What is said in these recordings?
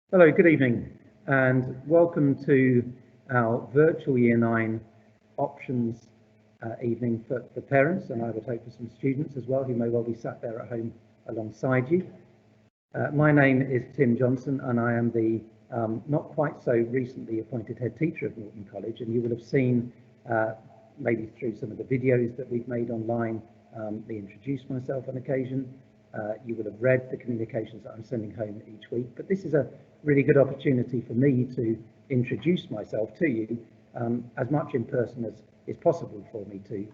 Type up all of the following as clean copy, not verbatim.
Hello, good evening, and welcome to our virtual Year 9 options evening for parents, and I would hope for some students as well who may well be sat there at home alongside you. My name is Tim Johnson, and I am the not quite so recently appointed head teacher of Norton College, and you will have seen, maybe through some of the videos that we've made online, me introduce myself on occasion. You will have read the communications that I'm sending home each week, but this is a really good opportunity for me to introduce myself to you as much in person as is possible for me to,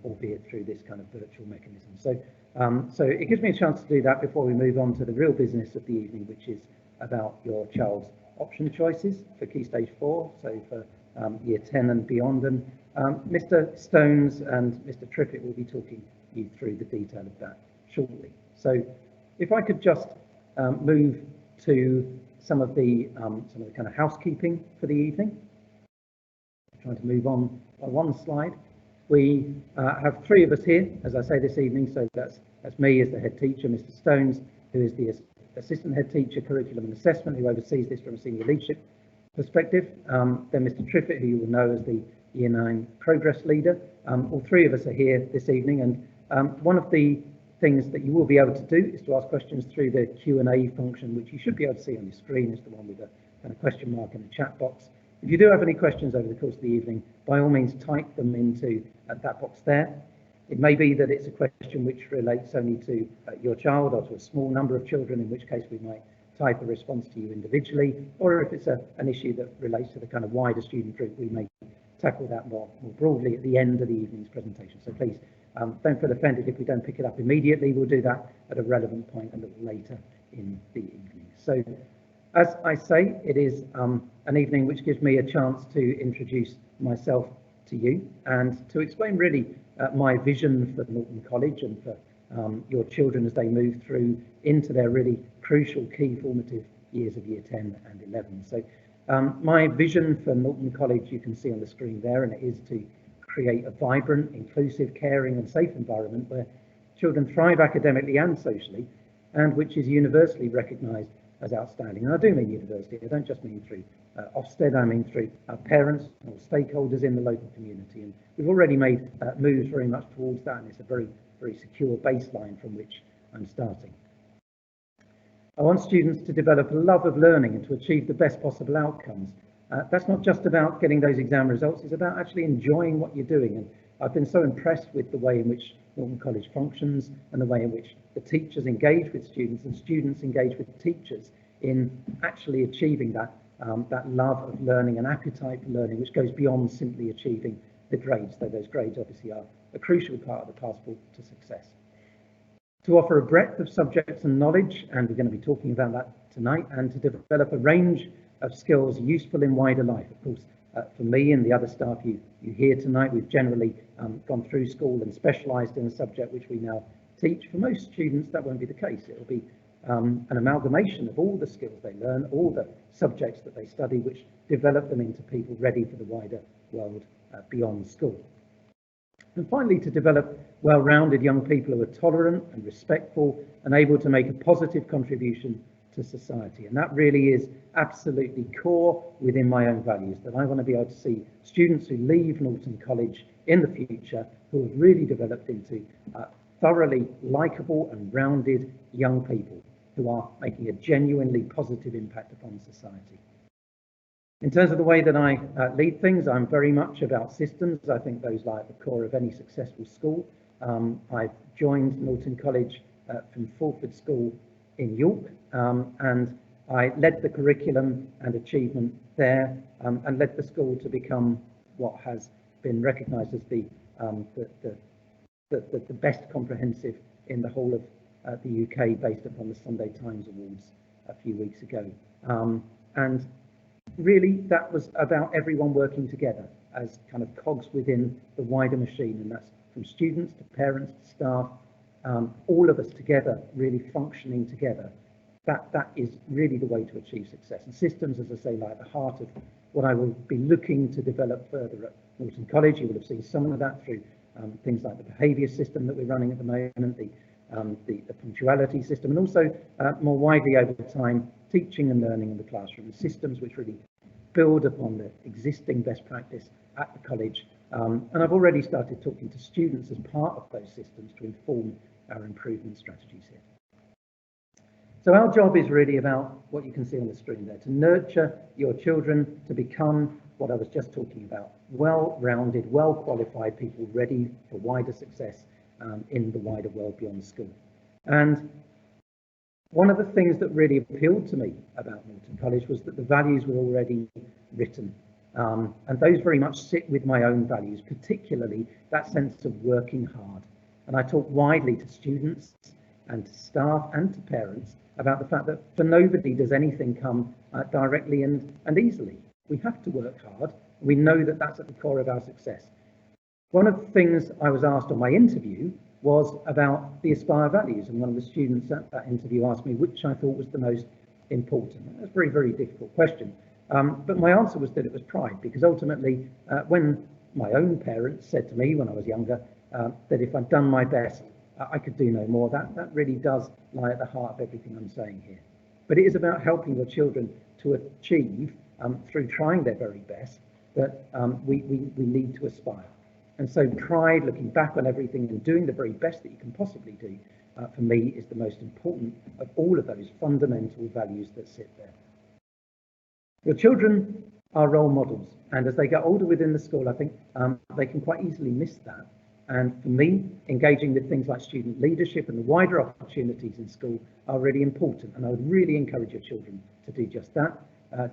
albeit through this kind of virtual mechanism. So it gives me a chance to do that before we move on to the real business of the evening, which is about your child's option choices for Key Stage 4, so for Year 10 and beyond. And Mr. Stones and Mr. Triffitt will be talking you through the detail of that shortly. So if I could just move to some of the kind of housekeeping for the evening. I'm trying to move on one slide. We have three of us here, as I say, this evening. So that's me as the head teacher, Mr. Stones, who is the assistant head teacher, curriculum and assessment, who oversees this from a senior leadership perspective. Then Mr. Triffitt, who you will know as the Year 9 progress leader. All three of us are here this evening, and one of the things that you will be able to do is to ask questions through the Q&A function, which you should be able to see on your screen. Is the one with the kind of question mark in the chat box. If you do have any questions over the course of the evening, by all means type them into that box there. It may be that it's a question which relates only to your child or to a small number of children, in which case we might type a response to you individually, or if it's an issue that relates to the kind of wider student group, we may tackle that more broadly at the end of the evening's presentation. So please don't feel offended if we don't pick it up immediately. We'll do that at a relevant point a little later in the evening. So as I say, it is an evening which gives me a chance to introduce myself to you and to explain really my vision for Norton College and for your children as they move through into their really crucial key formative years of Year 10 and 11. So my vision for Norton College you can see on the screen there, and it is to create a vibrant, inclusive, caring and safe environment where children thrive academically and socially, and which is universally recognised as outstanding. And I do mean university, I don't just mean through Ofsted, I mean through parents or stakeholders in the local community. And we've already made moves very much towards that, and it's a very, very secure baseline from which I'm starting. I want students to develop a love of learning and to achieve the best possible outcomes. That's not just about getting those exam results, it's about actually enjoying what you're doing. And I've been so impressed with the way in which Norton College functions and the way in which the teachers engage with students and students engage with teachers in actually achieving that love of learning and appetite for learning, which goes beyond simply achieving the grades, though those grades obviously are a crucial part of the passport to success. To offer a breadth of subjects and knowledge, and we're going to be talking about that tonight, and to develop a range of skills useful in wider life. Of course, for me and the other staff you hear tonight, we've generally gone through school and specialised in a subject which we now teach. For most students, that won't be the case. It will be an amalgamation of all the skills they learn, all the subjects that they study, which develop them into people ready for the wider world beyond school. And finally, to develop well-rounded young people who are tolerant and respectful and able to make a positive contribution to society. And that really is absolutely core within my own values, that I want to be able to see students who leave Norton College in the future who have really developed into thoroughly likeable and rounded young people who are making a genuinely positive impact upon society. In terms of the way that I lead things, I'm very much about systems. I think those lie at the core of any successful school. I've joined Norton College from Fulford School in York, and I led the curriculum and achievement there, and led the school to become what has been recognised as the best comprehensive in the whole of the UK, based upon the Sunday Times Awards a few weeks ago. And really, that was about everyone working together as kind of cogs within the wider machine, and that's from students to parents to staff, all of us together, really functioning together. That is really the way to achieve success. And systems, as I say, lie at the heart of what I will be looking to develop further at Norton College. You will have seen some of that through things like the behaviour system that we're running at the moment, the punctuality system, and also more widely over time, teaching and learning in the classroom, systems which really build upon the existing best practice at the college. And I've already started talking to students as part of those systems to inform our improvement strategies here. So our job is really about what you can see on the screen there, to nurture your children to become what I was just talking about, well-rounded, well-qualified people ready for wider success in the wider world beyond school. And one of the things that really appealed to me about Norton College was that the values were already written. And those very much sit with my own values, particularly that sense of working hard. And I talk widely to students and to staff and to parents about the fact that for nobody does anything come directly and easily. We have to work hard. We know that that's at the core of our success. One of the things I was asked on my interview was about the Aspire values, and one of the students at that interview asked me which I thought was the most important. That's a very, very difficult question. But my answer was that it was pride, because ultimately, when my own parents said to me when I was younger that if I'd done my best, I could do no more, that really does lie at the heart of everything I'm saying here. But it is about helping your children to achieve, through trying their very best, that we need to aspire. And so pride, looking back on everything and doing the very best that you can possibly do, for me, is the most important of all of those fundamental values that sit there. Your children are role models, and as they get older within the school, I think they can quite easily miss that. And for me, engaging with things like student leadership and the wider opportunities in school are really important. And I would really encourage your children to do just that,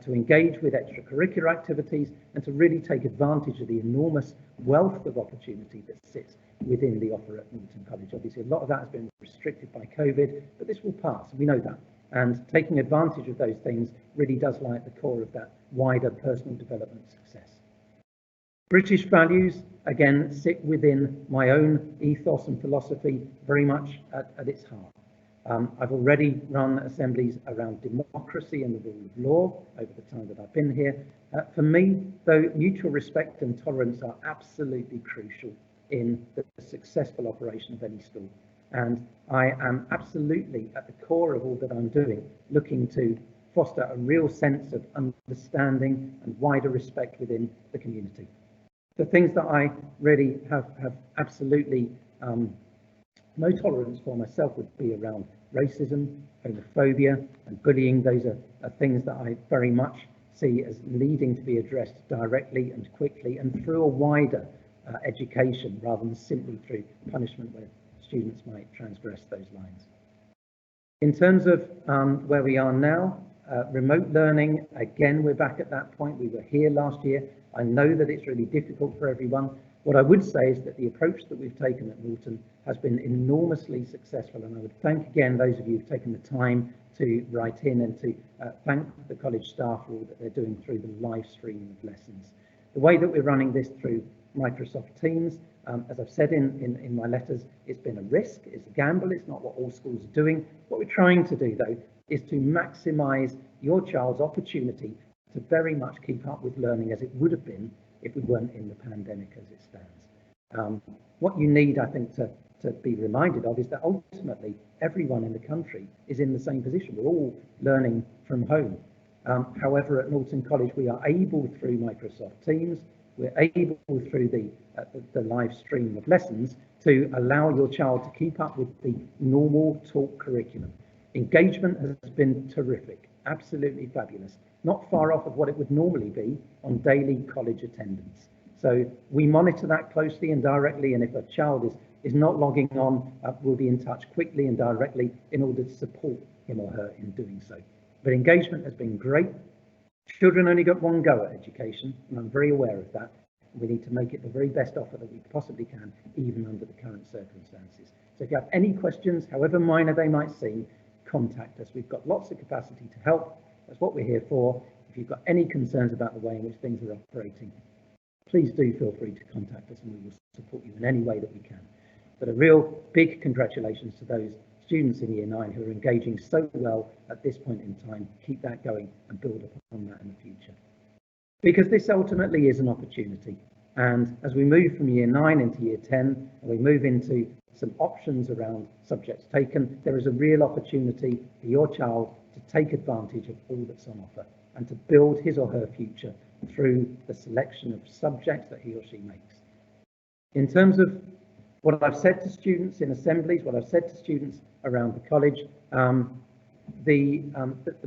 to engage with extracurricular activities and to really take advantage of the enormous wealth of opportunity that sits within the offer at Norton College. Obviously, a lot of that has been restricted by COVID, but this will pass, we know that. And taking advantage of those things really does lie at the core of that wider personal development success. British values, again, sit within my own ethos and philosophy very much at its heart. I've already run assemblies around democracy and the rule of law over the time that I've been here. For me, though, mutual respect and tolerance are absolutely crucial in the successful operation of any school. And I am absolutely at the core of all that I'm doing, looking to foster a real sense of understanding and wider respect within the community. The things that I really have absolutely no tolerance for myself would be around racism, homophobia and bullying. Those are things that I very much see as needing to be addressed directly and quickly and through a wider education rather than simply through punishment where students might transgress those lines. In terms of where we are now, remote learning, again, we're back at that point. We were here last year. I know that it's really difficult for everyone. What I would say is that the approach that we've taken at Norton has been enormously successful, and I would thank again those of you who've taken the time to write in and to thank the college staff for all that they're doing through the live stream of lessons. The way that we're running this through Microsoft Teams, as I've said in my letters, it's been a risk, it's a gamble, it's not what all schools are doing. What we're trying to do, though, is to maximise your child's opportunity to very much keep up with learning as it would have been if we weren't in the pandemic as it stands. What you need, I think, to be reminded of is that ultimately everyone in the country is in the same position. We're all learning from home. However, at Norton College, we are able through Microsoft Teams, we're able through the live stream of lessons to allow your child to keep up with the normal talk curriculum. Engagement has been terrific, absolutely fabulous, not far off of what it would normally be on daily college attendance. So we monitor that closely and directly, and if a child is not logging on, we'll be in touch quickly and directly in order to support him or her in doing so. But engagement has been great. Children only got one go at education, and I'm very aware of that. We need to make it the very best offer that we possibly can, even under the current circumstances. So if you have any questions, however minor they might seem, contact us. We've got lots of capacity to help. That's what we're here for. If you've got any concerns about the way in which things are operating, please do feel free to contact us and we will support you in any way that we can. But a real big congratulations to those students in Year 9 who are engaging so well at this point in time. Keep that going and build upon that in the future. Because this ultimately is an opportunity. And as we move from year 9 into year 10, and we move into some options around subjects taken, there is a real opportunity for your child to take advantage of all that's on offer and to build his or her future through the selection of subjects that he or she makes. In terms of what I've said to students in assemblies, what I've said to students around the college, the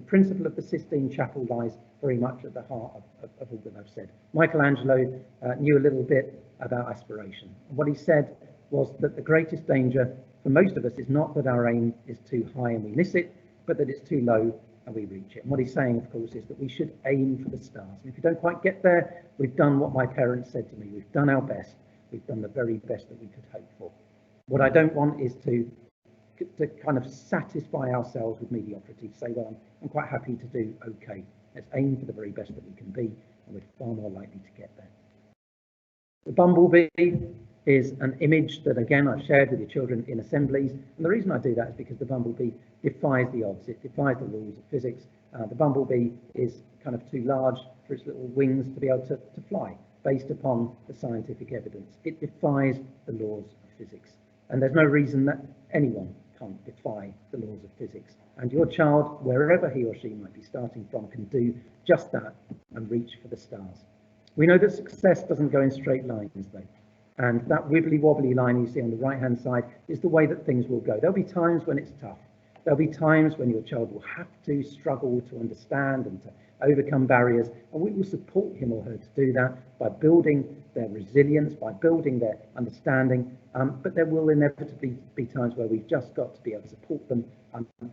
principle of the Sistine Chapel lies very much at the heart of all that I've said. Michelangelo knew a little bit about aspiration. And what he said was that the greatest danger for most of us is not that our aim is too high and we miss it, but that it's too low and we reach it. And what he's saying, of course, is that we should aim for the stars. And if you don't quite get there, we've done what my parents said to me. We've done our best. We've done the very best that we could hope for. What I don't want is to kind of satisfy ourselves with mediocrity, say, well, I'm quite happy to do okay. Let's aim for the very best that we can be, and we're far more likely to get there. The bumblebee is an image that, again, I've shared with your children in assemblies. And the reason I do that is because the bumblebee defies the odds. It defies the rules of physics. The bumblebee is kind of too large for its little wings to be able to fly, based upon the scientific evidence. It defies the laws of physics. And there's no reason that anyone can't defy the laws of physics. And your child, wherever he or she might be starting from, can do just that and reach for the stars. We know that success doesn't go in straight lines, though. And that wibbly wobbly line you see on the right hand side is the way that things will go. There'll be times when it's tough. There'll be times when your child will have to struggle to understand and to overcome barriers, and we will support him or her to do that by building their resilience, by building their understanding, but there will inevitably be times where we've just got to be able to support them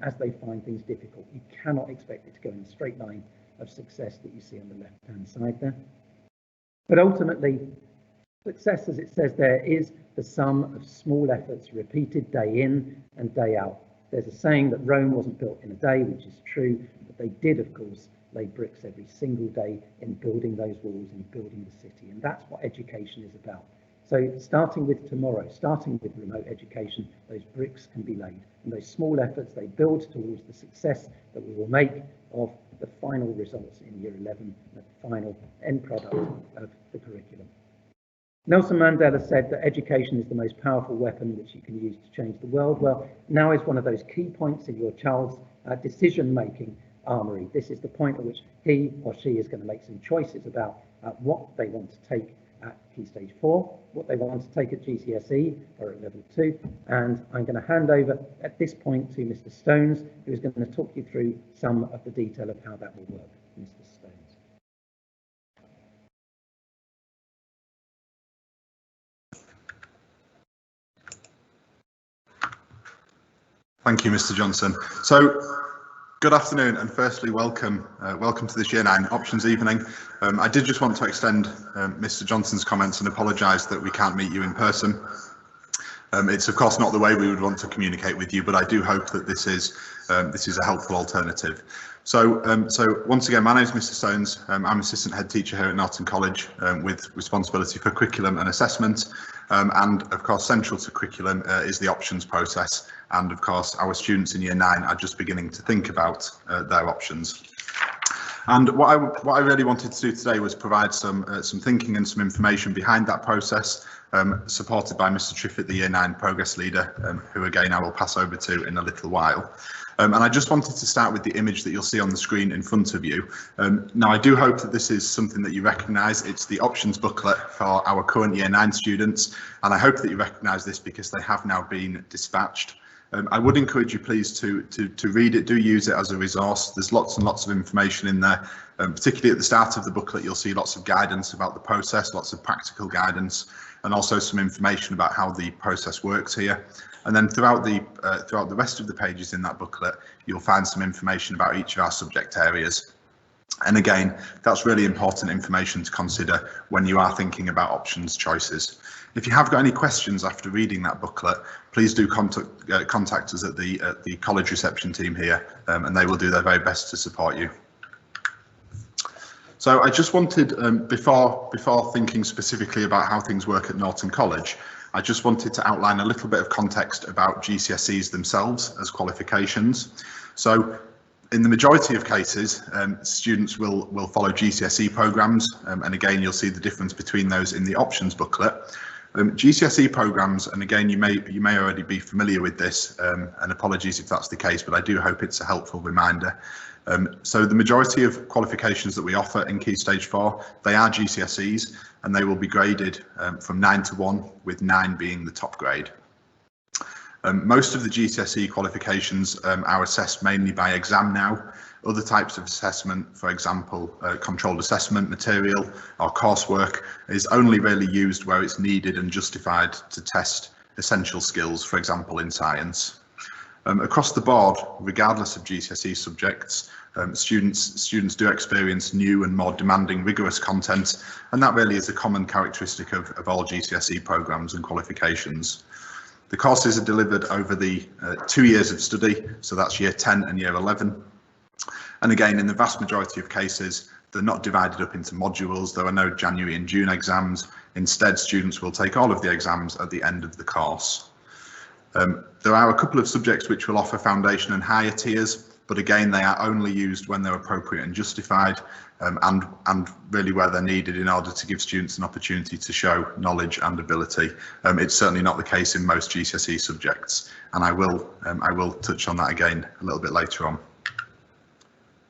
as they find things difficult. You cannot expect it to go in a straight line of success that you see on the left hand side there. But ultimately, success, as it says there, is the sum of small efforts repeated day in and day out. There's a saying that Rome wasn't built in a day, which is true, but they did, of course, lay bricks every single day in building those walls and building the city. And that's what education is about. So starting with tomorrow, starting with remote education, those bricks can be laid. And those small efforts, they build towards the success that we will make of the final results in year 11, the final end product of the curriculum. Nelson Mandela said that education is the most powerful weapon which you can use to change the world. Well, now is one of those key points in your child's decision-making armory. This is the point at which he or she is going to make some choices about what they want to take at Key Stage 4, what they want to take at GCSE or at Level 2. And I'm going to hand over at this point to Mr. Stones, who is going to talk you through some of the detail of how that will work. Mr. Stones. Thank you, Mr. Johnson. So, good afternoon, and firstly, welcome to this Year 9 Options Evening. I did just want to extend Mr. Johnson's comments and apologise that we can't meet you in person. It's of course not the way we would want to communicate with you, but I do hope that this is a helpful alternative. So once again, my name is Mr. Stones. I'm Assistant Head Teacher here at Norton College with responsibility for curriculum and assessment. And of course, central to curriculum is the options process. And of course, our students in Year 9 are just beginning to think about their options. And what I really wanted to do today was provide some thinking and some information behind that process, supported by Mr. Triffett, the Year 9 Progress Leader, who again I will pass over to in a little while. And I just wanted to start with the image that you'll see on the screen in front of you. Now, I do hope that this is something that you recognise. It's the options booklet for our current Year 9 students, and I hope that you recognise this because they have now been dispatched. I would encourage you please to read it, do use it as a resource. There's lots and lots of information in there, particularly at the start of the booklet you'll see lots of guidance about the process, lots of practical guidance, and also some information about how the process works here. And then throughout the rest of the pages in that booklet, you'll find some information about each of our subject areas. And again, that's really important information to consider when you are thinking about options choices. If you have got any questions after reading that booklet, please do contact us at the college reception team here, and they will do their very best to support you. So I just wanted, before thinking specifically about how things work at Norton College, I just wanted to outline a little bit of context about GCSEs themselves as qualifications. So In the majority of cases, students will follow GCSE programmes, and again you'll see the difference between those in the options booklet. GCSE programmes, and again you may already be familiar with this, and apologies if that's the case, but I do hope it's a helpful reminder. So the majority of qualifications that we offer in Key Stage 4, they are GCSEs, and they will be graded from 9 to 1, with 9 being the top grade. Most of the GCSE qualifications are assessed mainly by exam now. Other types of assessment, for example, controlled assessment material or coursework, is only really used where it's needed and justified to test essential skills, for example, in science. Across the board, regardless of GCSE subjects, students do experience new and more demanding, rigorous content, and that really is a common characteristic of all GCSE programmes and qualifications. The courses are delivered over the 2 years of study, so that's year 10 and year 11. And again, in the vast majority of cases, they're not divided up into modules. There are no January and June exams. Instead, students will take all of the exams at the end of the course. There are a couple of subjects which will offer foundation and higher tiers, but again, they are only used when they're appropriate and justified, and really where they're needed in order to give students an opportunity to show knowledge and ability. It's certainly not the case in most GCSE subjects, and I will touch on that again a little bit later on.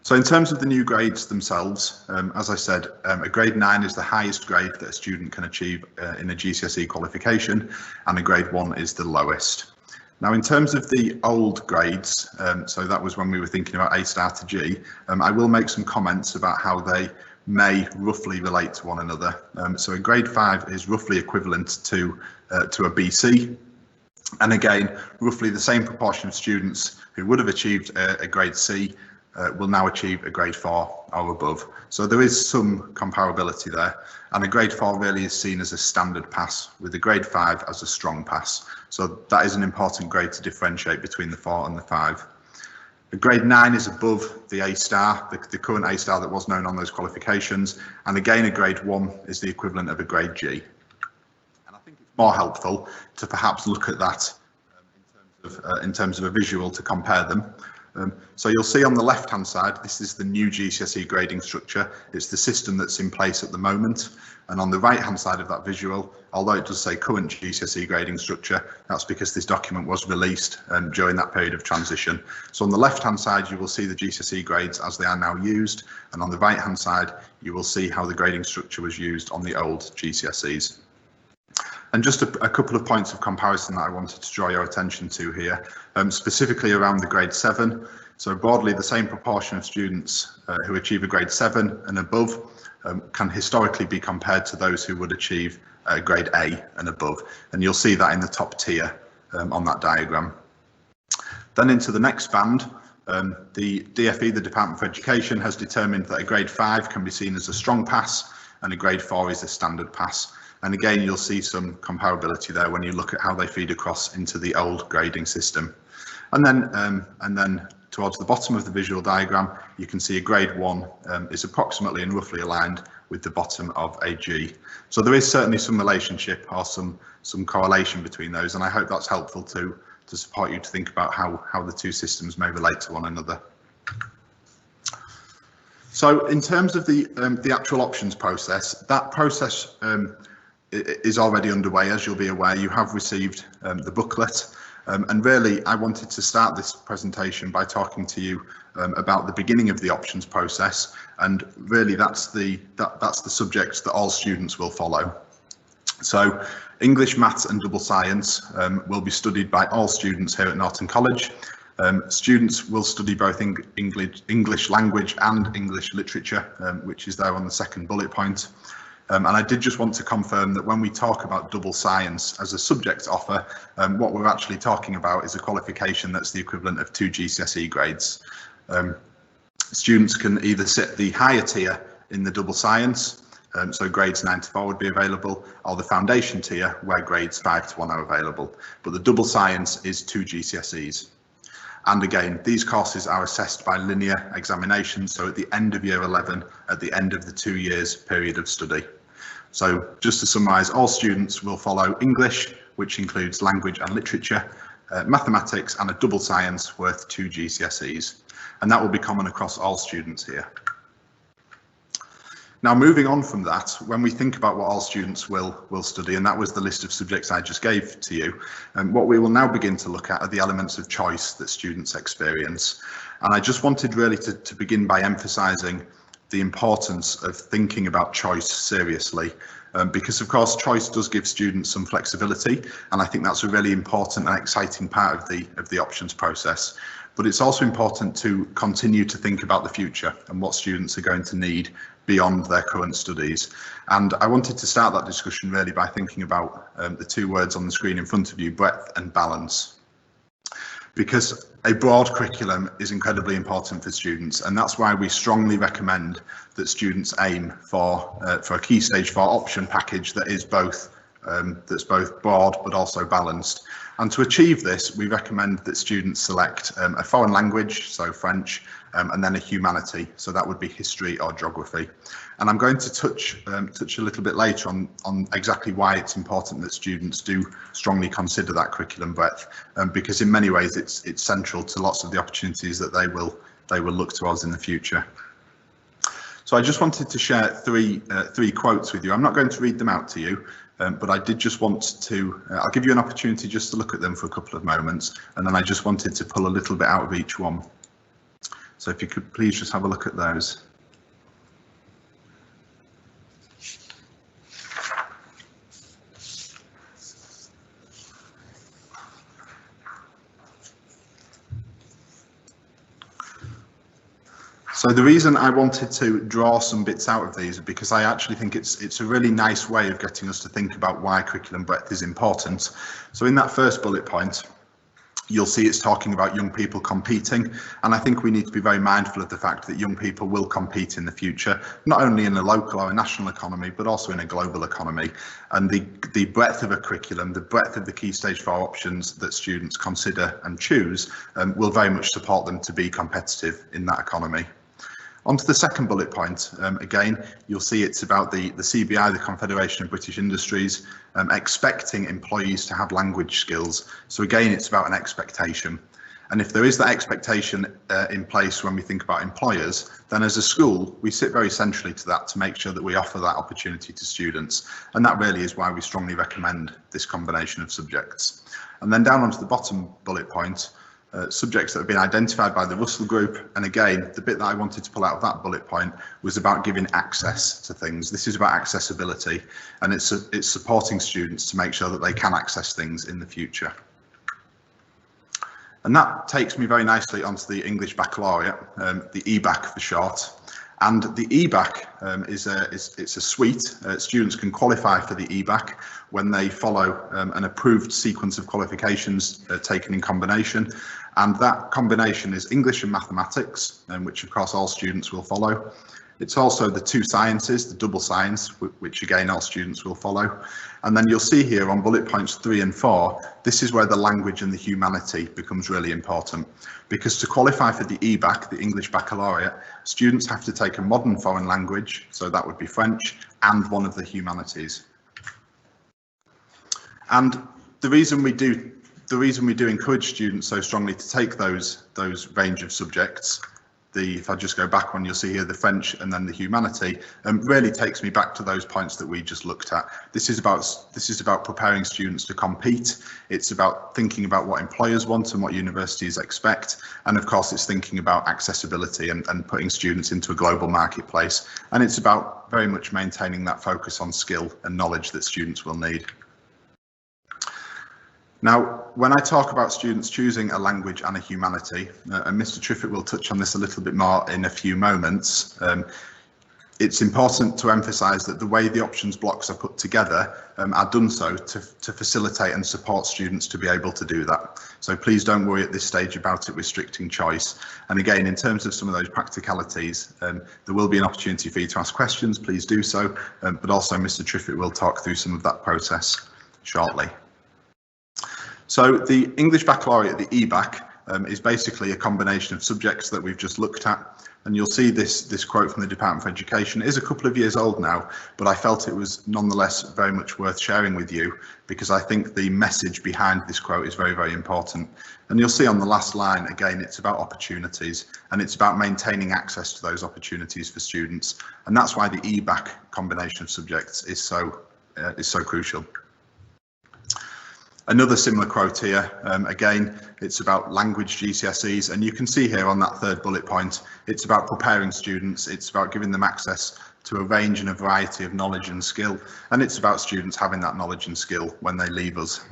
So in terms of the new grades themselves, as I said, a grade 9 is the highest grade that a student can achieve in a GCSE qualification, and a grade 1 is the lowest. Now, in terms of the old grades, so that was when we were thinking about A star to G, I will make some comments about how they may roughly relate to one another. So a grade 5 is roughly equivalent to a BC, and again, roughly the same proportion of students who would have achieved a grade C will now achieve a grade 4 or above. So there is some comparability there, and a grade 4 really is seen as a standard pass, with a grade 5 as a strong pass. So that is an important grade to differentiate between the 4 and the 5. A grade 9 is above the A star, the current A star that was known on those qualifications, and again a grade 1 is the equivalent of a grade G. And I think it's more helpful to perhaps look at that in terms of a visual to compare them. So you'll see on the left hand side, this is the new GCSE grading structure. It's the system that's in place at the moment. And on the right hand side of that visual, although it does say current GCSE grading structure, that's because this document was released during that period of transition. So on the left hand side, you will see the GCSE grades as they are now used. And on the right hand side, you will see how the grading structure was used on the old GCSEs. And just a couple of points of comparison that I wanted to draw your attention to here, specifically around the grade 7. So broadly, the same proportion of students who achieve a grade 7 and above can historically be compared to those who would achieve grade A and above. And you'll see that in the top tier on that diagram. Then into the next band, the DFE, the Department for Education, has determined that a grade 5 can be seen as a strong pass and a grade 4 is a standard pass. And again, you'll see some comparability there when you look at how they feed across into the old grading system. And then towards the bottom of the visual diagram, you can see a grade 1 is approximately and roughly aligned with the bottom of a G. So there is certainly some relationship or some correlation between those, and I hope that's helpful to support you to think about how the two systems may relate to one another. So in terms of the actual options process, that process is already underway. As you'll be aware, you have received the booklet, and really I wanted to start this presentation by talking to you about the beginning of the options process, and really that's the subject that all students will follow. So English, Maths and Double Science will be studied by all students here at Norton College. Students will study both English language and English literature, which is there on the second bullet point. And I did just want to confirm that when we talk about double science as a subject offer, what we're actually talking about is a qualification that's the equivalent of 2 GCSE grades. Students can either sit the higher tier in the double science, so grades 9 to 4 would be available, or the foundation tier where grades 5 to 1 are available. But the double science is 2 GCSEs. And again, these courses are assessed by linear examination, so at the end of year 11, at the end of the 2 years period of study. So just to summarise, all students will follow English, which includes language and literature, mathematics and a double science worth 2 GCSEs. And that will be common across all students here. Now, moving on from that, when we think about what all students will study, and that was the list of subjects I just gave to you, what we will now begin to look at are the elements of choice that students experience. And I just wanted really to begin by emphasising the importance of thinking about choice seriously, because of course choice does give students some flexibility, and I think that's a really important and exciting part of the options process. But it's also important to continue to think about the future and what students are going to need beyond their current studies. And I wanted to start that discussion really by thinking about the 2 words on the screen in front of you, breadth and balance. Because a broad curriculum is incredibly important for students, and that's why we strongly recommend that students aim for a Key Stage 4 option package that is that's both broad but also balanced. And to achieve this, we recommend that students select a foreign language, so French, and then a humanity, so that would be history or geography. And I'm going to touch a little bit later on exactly why it's important that students do strongly consider that curriculum breadth, because in many ways it's central to lots of the opportunities that they will look towards in the future. So I just wanted to share three quotes with you. I'm not going to read them out to you, but I did just want to, I'll give you an opportunity just to look at them for a couple of moments, and then I just wanted to pull a little bit out of each one. So if you could please just have a look at those. So the reason I wanted to draw some bits out of these is because I actually think it's a really nice way of getting us to think about why curriculum breadth is important. So in that first bullet point, you'll see it's talking about young people competing, and I think we need to be very mindful of the fact that young people will compete in the future, not only in a local or a national economy, but also in a global economy. And the breadth of a curriculum, the breadth of the Key Stage 4 options that students consider and choose will very much support them to be competitive in that economy. On to the second bullet point, again, you'll see it's about the CBI, the Confederation of British Industries, expecting employees to have language skills. So again, it's about an expectation. And if there is that expectation in place when we think about employers, then as a school, we sit very centrally to that to make sure that we offer that opportunity to students. And that really is why we strongly recommend this combination of subjects. And then down onto the bottom bullet point, subjects that have been identified by the Russell Group. And again, the bit that I wanted to pull out of that bullet point was about giving access to things. This is about accessibility, and it's supporting students to make sure that they can access things in the future. And that takes me very nicely onto the English Baccalaureate, the EBAC for short. And the EBAC it's a suite. Students can qualify for the EBAC when they follow an approved sequence of qualifications taken in combination. And that combination is English and mathematics, which of course all students will follow. It's also the 2 sciences, the double science, which again all students will follow. And then you'll see here on bullet points 3 and 4, this is where the language and the humanity becomes really important. Because to qualify for the EBAC, the English Baccalaureate, students have to take a modern foreign language, so that would be French, and one of the humanities. And the reason we do encourage students so strongly to take those range of subjects, if I just go back one, you'll see here the French and then the humanity, really takes me back to those points that we just looked at. This is about preparing students to compete. It's about thinking about what employers want and what universities expect. And of course, it's thinking about accessibility and putting students into a global marketplace. And it's about very much maintaining that focus on skill and knowledge that students will need. Now, when I talk about students choosing a language and a humanity, and Mr. Triffitt will touch on this a little bit more in a few moments, it's important to emphasise that the way the options blocks are put together are done so to facilitate and support students to be able to do that. So please don't worry at this stage about it restricting choice. And again, in terms of some of those practicalities, there will be an opportunity for you to ask questions, please do so, but also Mr. Triffitt will talk through some of that process shortly. So the English Baccalaureate, the EBAC, is basically a combination of subjects that we've just looked at. And you'll see this quote from the Department for Education. It is a couple of years old now, but I felt it was nonetheless very much worth sharing with you, because I think the message behind this quote is very, very important. And you'll see on the last line, again, it's about opportunities, and it's about maintaining access to those opportunities for students. And that's why the EBAC combination of subjects is so crucial. Another similar quote here, again, it's about language GCSEs, and you can see here on that third bullet point, it's about preparing students, it's about giving them access to a range and a variety of knowledge and skill, and it's about students having that knowledge and skill when they leave us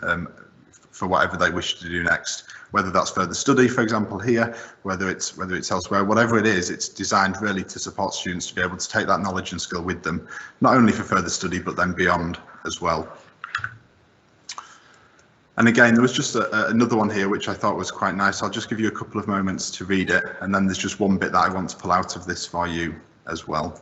for whatever they wish to do next, whether that's further study, for example, here, whether it's elsewhere, whatever it is, it's designed really to support students to be able to take that knowledge and skill with them, not only for further study, but then beyond as well. And again, there was just another one here which I thought was quite nice. I'll just give you a couple of moments to read it, and then there's just one bit that I want to pull out of this for you as well.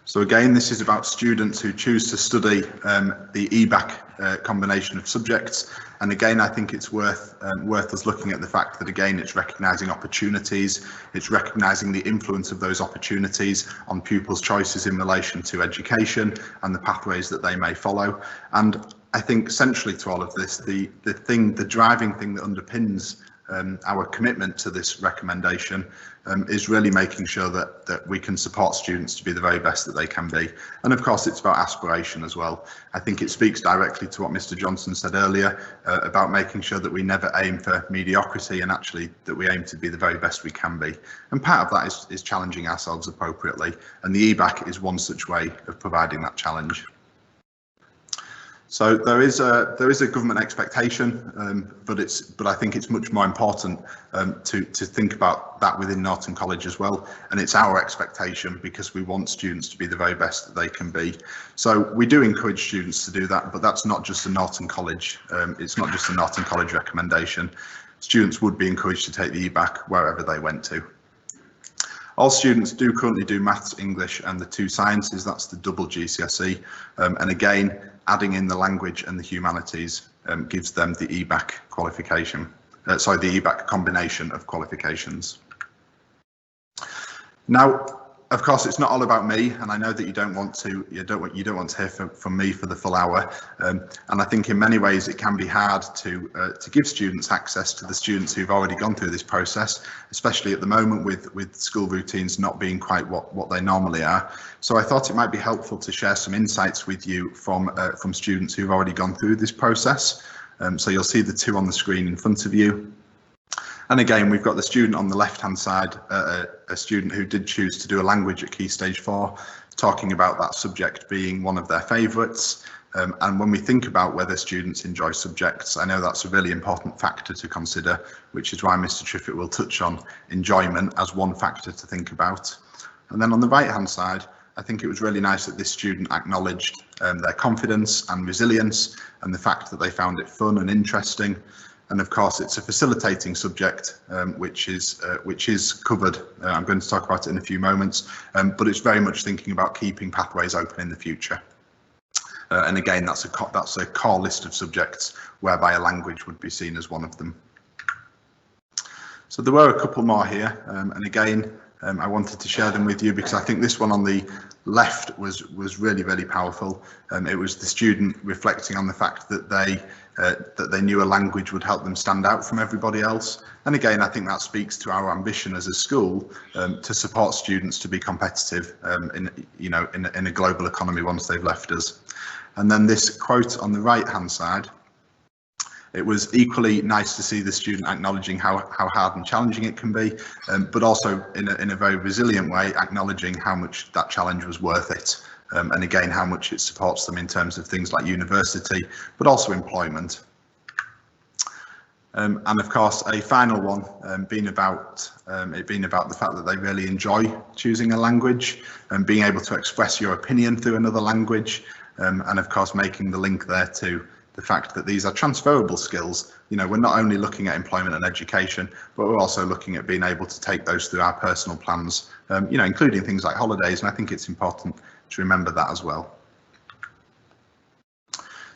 So again, this is about students who choose to study the EBAC combination of subjects. And again, I think it's worth us looking at the fact that, again, it's recognising opportunities, it's recognising the influence of those opportunities on pupils' choices in relation to education and the pathways that they may follow. And I think centrally to all of this, the driving thing that underpins our commitment to this recommendation is really making sure that we can support students to be the very best that they can be. And of course, it's about aspiration as well. I think it speaks directly to what Mr. Johnson said earlier about making sure that we never aim for mediocrity, and actually that we aim to be the very best we can be. And part of that is challenging ourselves appropriately. And the EBAC is one such way of providing that challenge. So there is a government expectation, but I think it's much more important to think about that within Norton College as well, and it's our expectation because we want students to be the very best that they can be. So we do encourage students to do that, but that's not just a Norton College. It's not just a Norton College recommendation. Students would be encouraged to take the EBAC wherever they went to. All students do currently do maths, English and the two sciences, that's the double GCSE. And again, adding in the language and the humanities gives them the EBAC qualification, the EBAC combination of qualifications. Now, of course, it's not all about me, and I know that you don't want to hear from me for the full hour. And I think in many ways it can be hard to give students access to the students who've already gone through this process, especially at the moment with school routines not being quite what they normally are. So I thought it might be helpful to share some insights with you from students who've already gone through this process. So you'll see the two on the screen in front of you. And again, we've got the student on the left-hand side, a student who did choose to do a language at Key Stage 4, talking about that subject being one of their favourites. And when we think about whether students enjoy subjects, I know that's a really important factor to consider, which is why Mr. Triffitt will touch on enjoyment as one factor to think about. And then on the right-hand side, I think it was really nice that this student acknowledged their confidence and resilience and the fact that they found it fun and interesting. And of course, it's a facilitating subject, which is covered. I'm going to talk about it in a few moments, but it's very much thinking about keeping pathways open in the future. And again, that's a core list of subjects whereby a language would be seen as one of them. So there were a couple more here, and again, I wanted to share them with you because I think this one on the left was really, really powerful. It was the student reflecting on the fact that they knew a language would help them stand out from everybody else. And again, I think that speaks to our ambition as a school to support students to be competitive in a global economy once they've left us. And then this quote on the right hand side, it was equally nice to see the student acknowledging how hard and challenging it can be, but also in a very resilient way, acknowledging how much that challenge was worth it. And again, how much it supports them in terms of things like university, but also employment. And of course, a final one being about the fact that they really enjoy choosing a language and being able to express your opinion through another language. And of course, making the link there to the fact that these are transferable skills. You know, we're not only looking at employment and education, but we're also looking at being able to take those through our personal plans, you know, including things like holidays. And I think it's important to remember that as well.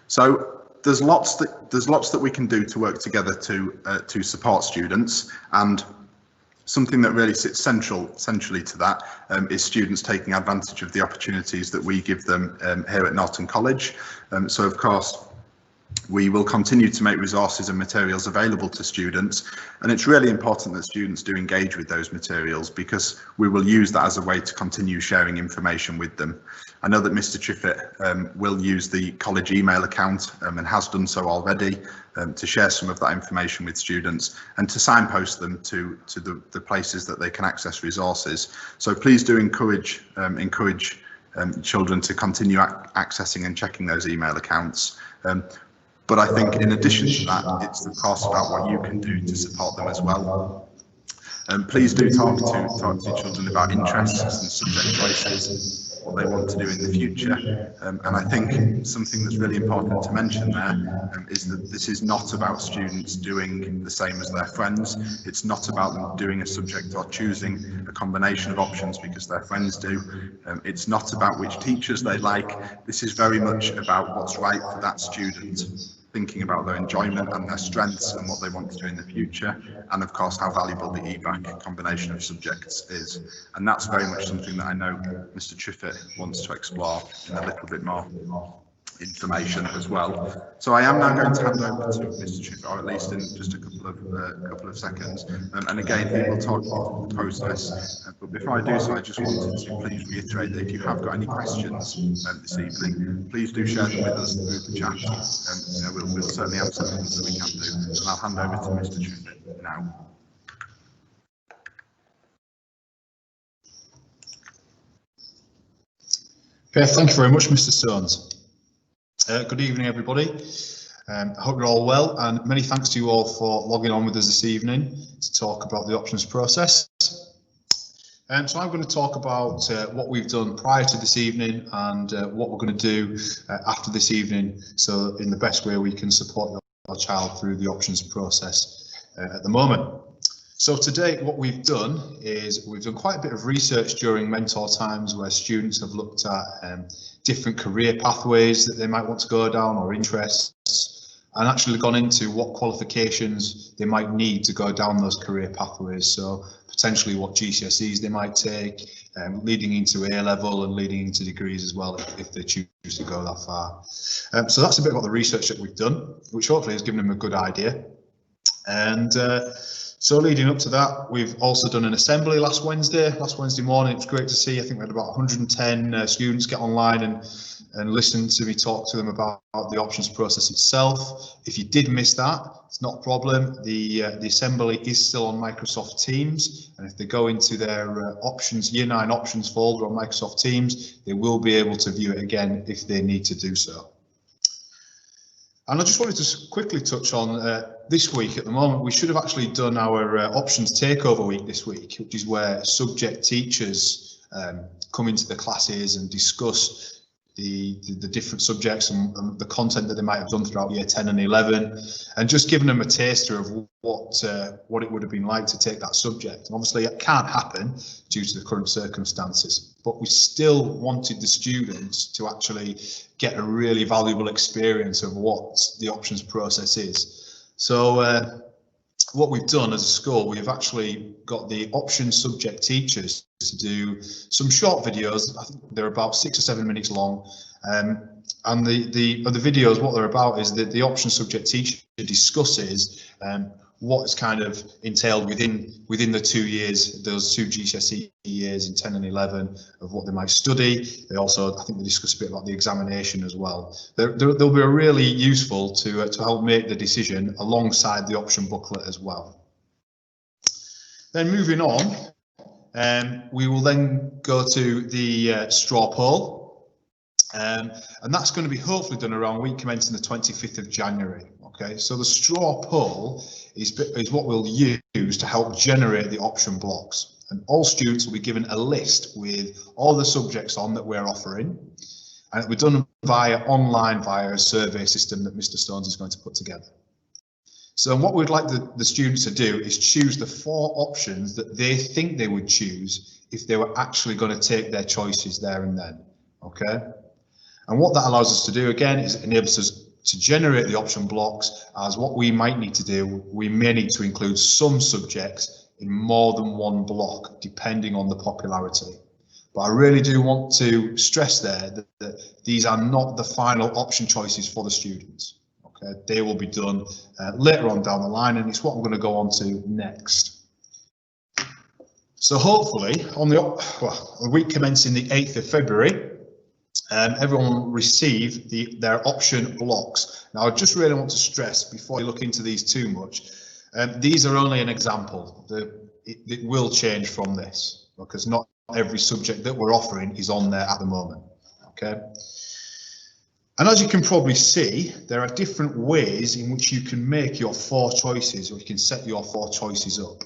So there's lots that we can do to work together to support students, and something that really sits centrally to that is students taking advantage of the opportunities that we give them here at Norton College. So of course, we will continue to make resources and materials available to students, and it's really important that students do engage with those materials, because we will use that as a way to continue sharing information with them. I know that Mr. Triffitt will use the college email account and has done so already to share some of that information with students and to signpost them to the places that they can access resources. So please do encourage children to continue accessing and checking those email accounts. But I think in addition to that, it's of course about what you can do to support them as well. Please do talk to children about interests and subject choices, what they want to do in the future. And I think something that's really important to mention there is that this is not about students doing the same as their friends. It's not about them doing a subject or choosing a combination of options because their friends do. It's not about which teachers they like. This is very much about what's right for that student, thinking about their enjoyment and their strengths and what they want to do in the future, and of course how valuable the EBAC combination of subjects is. And that's very much something that I know Mr. Triffitt wants to explore in a little bit more information as well. So I am now going to hand over to Mr. Triffitt, or at least in just a couple of seconds, and again he will talk about the process. But before I do so, I just wanted to please reiterate that if you have got any questions this evening, please do share them with us through the chat, and we'll certainly answer them that we can do. And I'll hand over to Mr. Triffitt now. Okay, thank you very much, Mr. Stones. Good evening, everybody. I hope you're all well, and many thanks to you all for logging on with us this evening to talk about the options process. So I'm going to talk about what we've done prior to this evening and what we're going to do after this evening, so in the best way we can support your child through the options process at the moment. So today what we've done is we've done quite a bit of research during mentor times where students have looked at different career pathways that they might want to go down or interests, and actually gone into what qualifications they might need to go down those career pathways. So potentially what GCSEs they might take, leading into A-level and leading into degrees as well if they choose to go that far. So that's a bit about the research that we've done, which hopefully has given them a good idea. And so leading up to that, we've also done an assembly last Wednesday morning. It was great to see. I think we had about 110 students get online and listen to me talk to them about the options process itself. If you did miss that, it's not a problem. The assembly is still on Microsoft Teams, and if they go into their options, Year 9 options folder on Microsoft Teams, they will be able to view it again if they need to do so. And I just wanted to quickly touch on this week. At the moment, we should have actually done our options takeover week this week, which is where subject teachers come into the classes and discuss the different subjects and the content that they might have done throughout year 10 and 11, and just giving them a taster of what it would have been like to take that subject. And obviously it can't happen due to the current circumstances, but we still wanted the students to actually get a really valuable experience of what the options process is. So what we've done as a school, we've actually got the options subject teachers to do some short videos. I think they're about 6 or 7 minutes long, and the videos, what they're about is that the options subject teacher discusses what's kind of entailed within the 2 years, those 2 GCSE years in 10 and 11, of what they might study. They also, I think they discuss a bit about the examination as well. They'll be really useful to help make the decision alongside the option booklet as well. Then moving on, we will then go to the straw poll, and that's going to be hopefully done around week commencing the 25th of January. Okay, so the straw poll is what we'll use to help generate the option blocks, and all students will be given a list with all the subjects on that we're offering, and it'll be done online via a survey system that Mr. Stones is going to put together. So what we'd like the students to do is choose the 4 options that they think they would choose if they were actually going to take their choices there and then. Okay, and what that allows us to do again is it enables us to generate the option blocks. As what we might need to do, we may need to include some subjects in more than one block depending on the popularity. But I really do want to stress there that these are not the final option choices for the students. Okay, they will be done later on down the line, and it's what I'm going to go on to next. So hopefully on the week commencing the 8th of February, everyone will receive their option blocks. Now I just really want to stress before you look into these too much, these are only an example. It will change from this because not every subject that we're offering is on there at the moment. Okay, and as you can probably see, there are different ways in which you can make your 4 choices, or you can set your 4 choices up.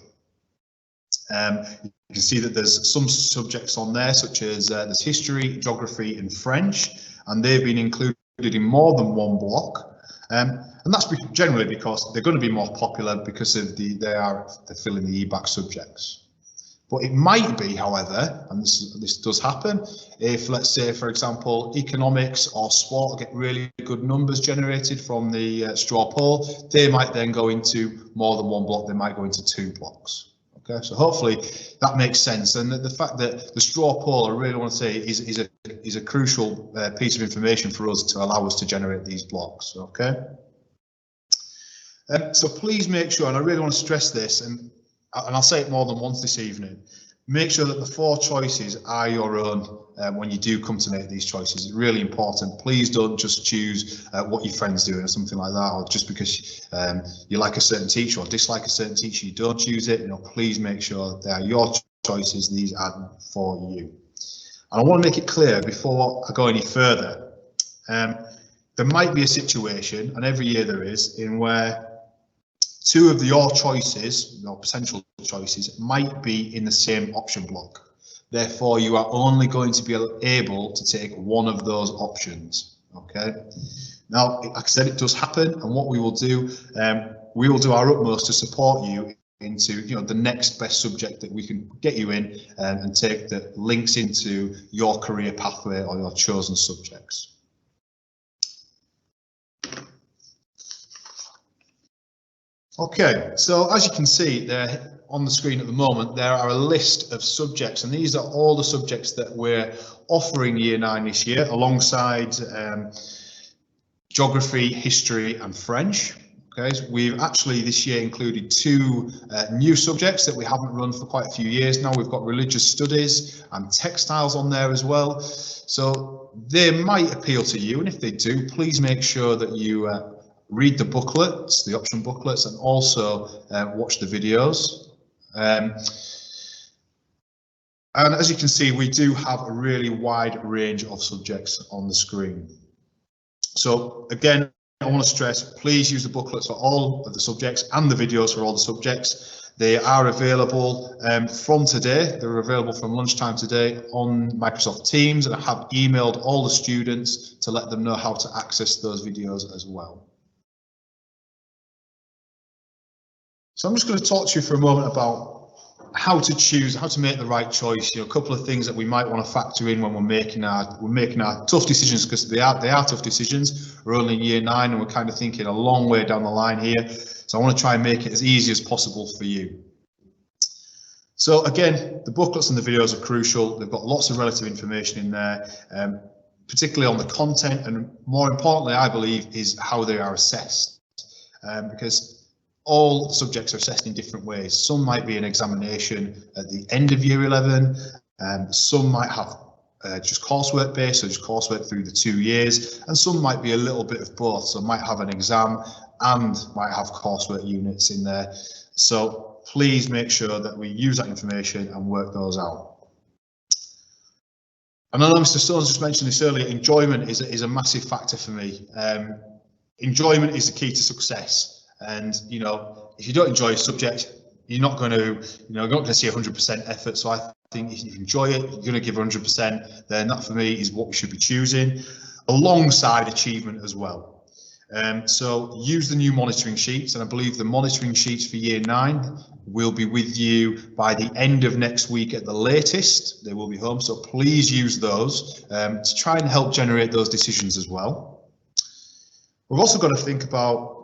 You can see that there's some subjects on there such as there's history, geography and French, and they've been included in more than one block. And that's generally because they're going to be more popular because of they're filling the EBAC subjects. But it might be, however, and this does happen, if let's say, for example, economics or sport get really good numbers generated from the straw poll, they might then go into more than one block, they might go into 2 blocks. Okay, so hopefully that makes sense, and the fact that the straw poll, I really want to say, is a crucial piece of information for us to allow us to generate these blocks. Okay, so please make sure, and I really want to stress this, and I'll say it more than once this evening, make sure that the 4 choices are your own when you do come to make these choices. It's really important. Please don't just choose what your friend's doing or something like that, or just because you like a certain teacher or dislike a certain teacher, you don't choose it. You know, please make sure they are your choices. These are for you. And I want to make it clear before I go any further. There might be a situation, and every year there is, in where 2 of your choices, your potential choices, might be in the same option block. Therefore, you are only going to be able to take one of those options. Okay. Now, like I said, it does happen, and what we will do our utmost to support you into the next best subject that we can get you in, and take the links into your career pathway or your chosen subjects. Okay, so as you can see there on the screen at the moment, there are a list of subjects, and these are all the subjects that we're offering Year 9 this year, alongside geography, history and French. Okay, so we've actually this year included 2 new subjects that we haven't run for quite a few years now. We've got religious studies and textiles on there as well. So they might appeal to you, and if they do, please make sure that you read the booklets, the option booklets, and also watch the videos. And as you can see, we do have a really wide range of subjects on the screen. So again, I want to stress, please use the booklets for all of the subjects and the videos for all the subjects. They are available from today. They're available from lunchtime today on Microsoft Teams, and I have emailed all the students to let them know how to access those videos as well. So I'm just going to talk to you for a moment about how to choose, how to make the right choice. A couple of things that we might want to factor in when we're making our tough decisions, because they are tough decisions. We're only in Year 9 and we're kind of thinking a long way down the line here. So I want to try and make it as easy as possible for you. So again, the booklets and the videos are crucial. They've got lots of relative information in there, particularly on the content, and more importantly, I believe, is how they are assessed, because all subjects are assessed in different ways. Some might be an examination at the end of Year 11, some might have just coursework based, so just coursework through the 2 years, and some might be a little bit of both, so might have an exam and might have coursework units in there. So please make sure that we use that information and work those out. And I know Mr. Stones just mentioned this earlier, enjoyment is a massive factor for me. Enjoyment is the key to success. And if you don't enjoy a subject, you're not going to, you're not going to see 100% effort. So I think if you enjoy it, you're going to give 100%. Then that for me is what we should be choosing. alongside achievement as well. So use the new monitoring sheets, and I believe the monitoring sheets for year 9 will be with you by the end of next week at the latest. They will be home, so please use those to try and help generate those decisions as well. We've also got to think about,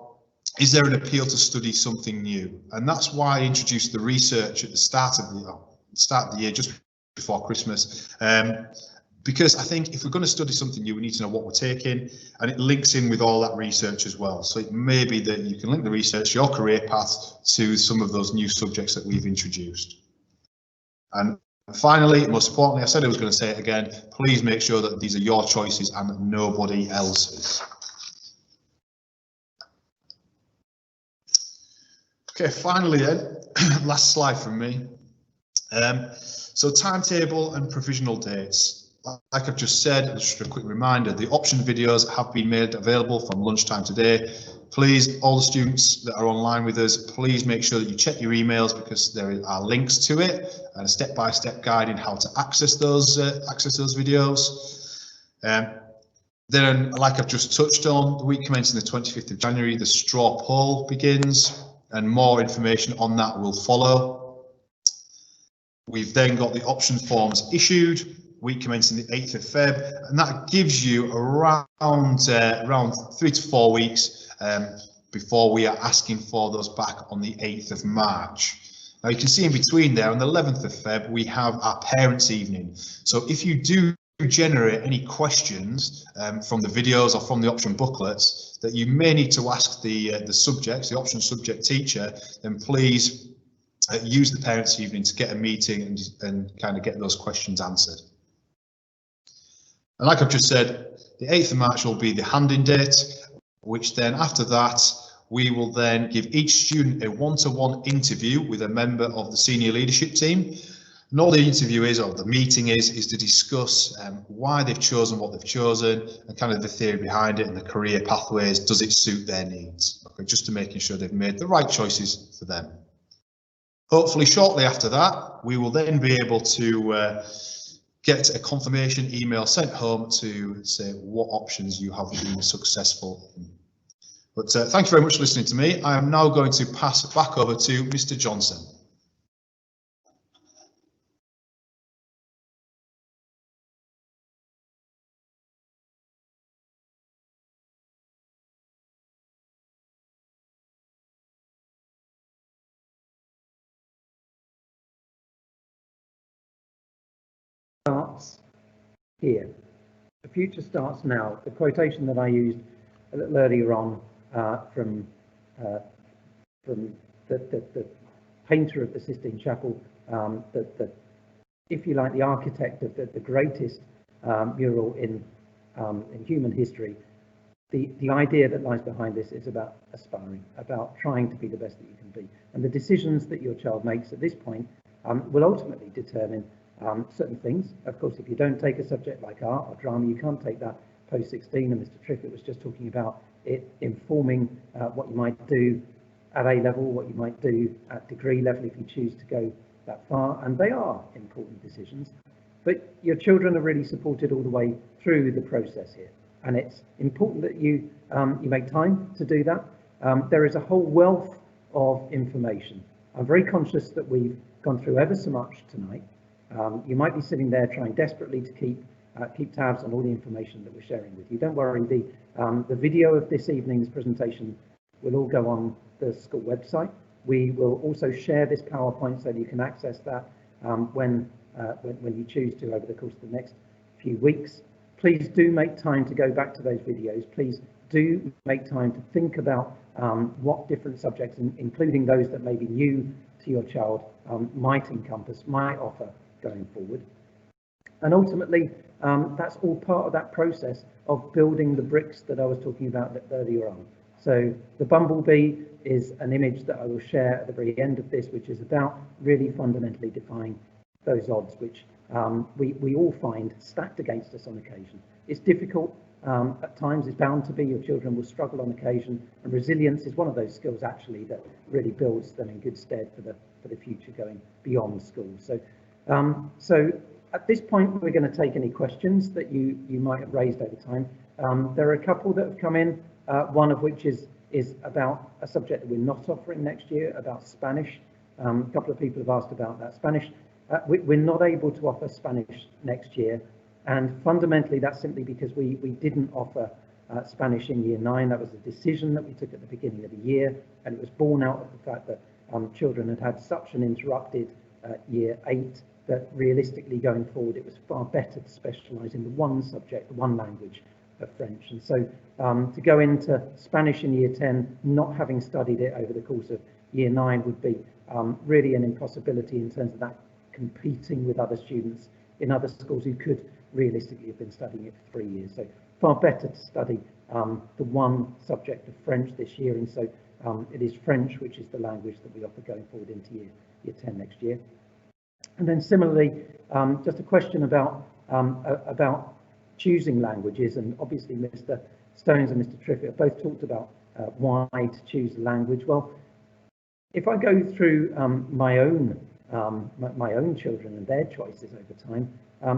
is there an appeal to study something new? And that's why I introduced the research at the start of the year, just before Christmas. Because I think if we're going to study something new, we need to know what we're taking, and it links in with all that research as well. So it may be that you can link the research, your career path, to some of those new subjects that we've introduced. And finally, most importantly, I said I was going to say it again, please make sure that these are your choices and nobody else's. Okay, finally then, last slide from me. So timetable and provisional dates. Like I've just said, just a quick reminder, the option videos have been made available from lunchtime today. Please, all the students that are online with us, please make sure that you check your emails, because there are links to it and a step-by-step guide in how to access those videos. Then, like I've just touched on, the week commencing the 25th of January, the straw poll begins, and more information on that will follow. We've then got the option forms issued, week commencing the 8th of Feb, and that gives you around 3 to 4 weeks before we are asking for those back on the 8th of March. Now you can see in between there, on the 11th of Feb, we have our parents' evening. So if you do generate any questions from the videos or from the option booklets that you may need to ask the subjects, the option subject teacher, then please use the parents' evening to get a meeting and kind of get those questions answered. And like I've just said, the 8th of March will be the hand-in date, which then after that, we will then give each student a one-to-one interview with a member of the senior leadership team. And all the interview is, or the meeting is to discuss why they've chosen what they've chosen and kind of the theory behind it and the career pathways. Does it suit their needs? Okay, just to making sure they've made the right choices for them. Hopefully shortly after that, we will then be able to get a confirmation email sent home to say what options you have been successful in. But thank you very much for listening to me. I am now going to pass it back over to Mr. Johnson. Starts here. The future starts now. The quotation that I used a little earlier on from the painter of the Sistine Chapel, if you like, the architect of the greatest mural in human history. The idea that lies behind this is about aspiring, about trying to be the best that you can be, and the decisions that your child makes at this point will ultimately determine certain things. Of course, if you don't take a subject like art or drama, you can't take that post-16, and Mr. Triffett was just talking about it informing what you might do at A level, what you might do at degree level if you choose to go that far, and they are important decisions. But your children are really supported all the way through the process here, and it's important that you make time to do that. There is a whole wealth of information. I'm very conscious that we've gone through ever so much tonight. You might be sitting there trying desperately to keep tabs on all the information that we're sharing with you. Don't worry, the video of this evening's presentation will all go on the school website. We will also share this PowerPoint so that you can access that when you choose to over the course of the next few weeks. Please do make time to go back to those videos. Please do make time to think about what different subjects, including those that may be new to your child, might encompass, might offer going forward. And ultimately, that's all part of that process of building the bricks that I was talking about earlier on. So the bumblebee is an image that I will share at the very end of this, which is about really fundamentally defying those odds, which we all find stacked against us on occasion. It's difficult at times, it's bound to be. Your children will struggle on occasion, and resilience is one of those skills actually that really builds them in good stead for the future going beyond school. So At this point, we're going to take any questions that you might have raised over time. There are a couple that have come in, one of which is about a subject that we're not offering next year, about Spanish. A couple of people have asked about that. Spanish, we're not able to offer Spanish next year, and fundamentally that's simply because we didn't offer Spanish in Year 9. That was a decision that we took at the beginning of the year, and it was born out of the fact that children had had such an interrupted Year 8 that realistically going forward it was far better to specialise in the one subject, the one language of French. And so to go into Spanish in Year 10, not having studied it over the course of Year 9 would be really an impossibility in terms of that competing with other students in other schools who could realistically have been studying it for 3 years. So far better to study the one subject of French this year, and so it is French which is the language that we offer going forward into year 10 next year. And then similarly, just a question about choosing languages, and obviously Mr. Stones and Mr. Triffitt have both talked about why to choose a language. Well, if I go through my own children and their choices over time,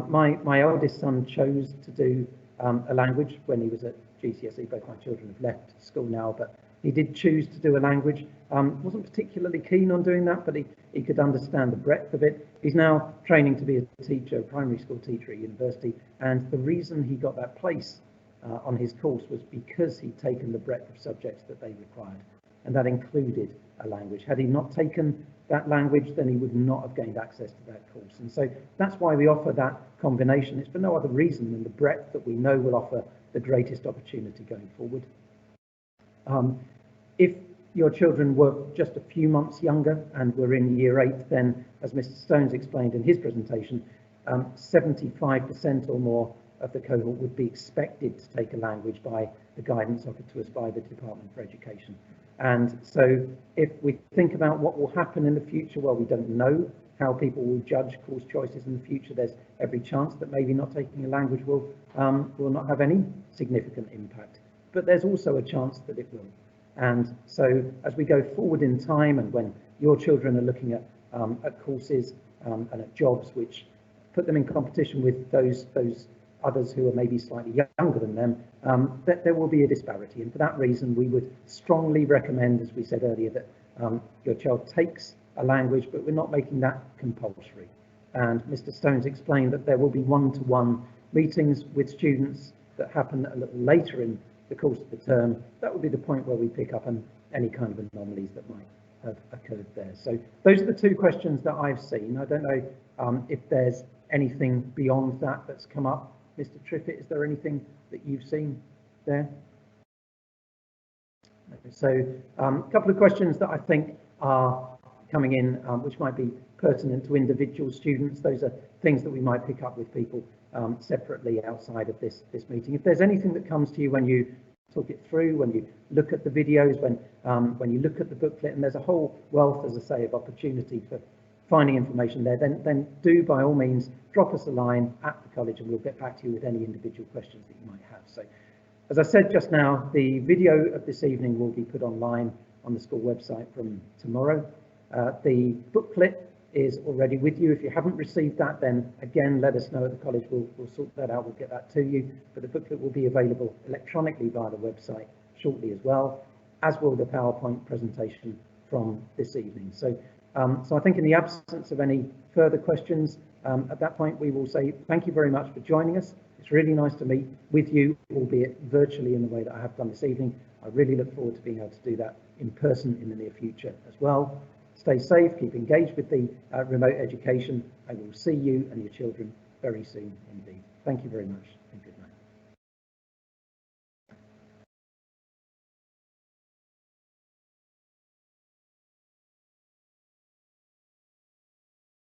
my eldest son chose to do a language when he was at GCSE. Both my children have left school now, but he did choose to do a language. Wasn't particularly keen on doing that, but he could understand the breadth of it. He's now training to be a teacher, a primary school teacher at university, and the reason he got that place on his course was because he'd taken the breadth of subjects that they required, and that included a language. Had he not taken that language, then he would not have gained access to that course. And so that's why we offer that combination. It's for no other reason than the breadth that we know will offer the greatest opportunity going forward. If your children were just a few months younger and were in Year 8, then, as Mr. Stones explained in his presentation, 75% or more of the cohort would be expected to take a language by the guidance offered to us by the Department for Education. And so if we think about what will happen in the future, well, we don't know how people will judge course choices in the future. There's every chance that maybe not taking a language will not have any significant impact, but there's also a chance that it will. And so as we go forward in time, and when your children are looking at courses and at jobs which put them in competition with those others who are maybe slightly younger than them, that there will be a disparity. And for that reason, we would strongly recommend, as we said earlier, that your child takes a language, but we're not making that compulsory. And Mr. Stones explained that there will be one-to-one meetings with students that happen a little later in the course of the term. That will be the point where we pick up on any kind of anomalies that might have occurred there. So those are the two questions that I've seen. I don't know if there's anything beyond that that's come up. Mr. Triffitt, is there anything that you've seen there? Okay, so a couple of questions that I think are coming in, which might be pertinent to individual students. Those are things that we might pick up with people separately outside of this meeting. If there's anything that comes to you when you talk it through, when you look at the videos, when you look at the booklet, and there's a whole wealth, as I say, of opportunity for finding information there, then do by all means drop us a line at the college and we'll get back to you with any individual questions that you might have. So, as I said just now, the video of this evening will be put online on the school website from tomorrow. The booklet is already with you. If you haven't received that, then again, let us know at the college. We'll sort that out. We'll get that to you. But the booklet will be available electronically via the website shortly as well, as will the PowerPoint presentation from this evening. So I think in the absence of any further questions, at that point, we will say thank you very much for joining us. It's really nice to meet with you, albeit virtually in the way that I have done this evening. I really look forward to being able to do that in person in the near future as well. Stay safe, keep engaged with the remote education. I will see you and your children very soon indeed. Thank you very much.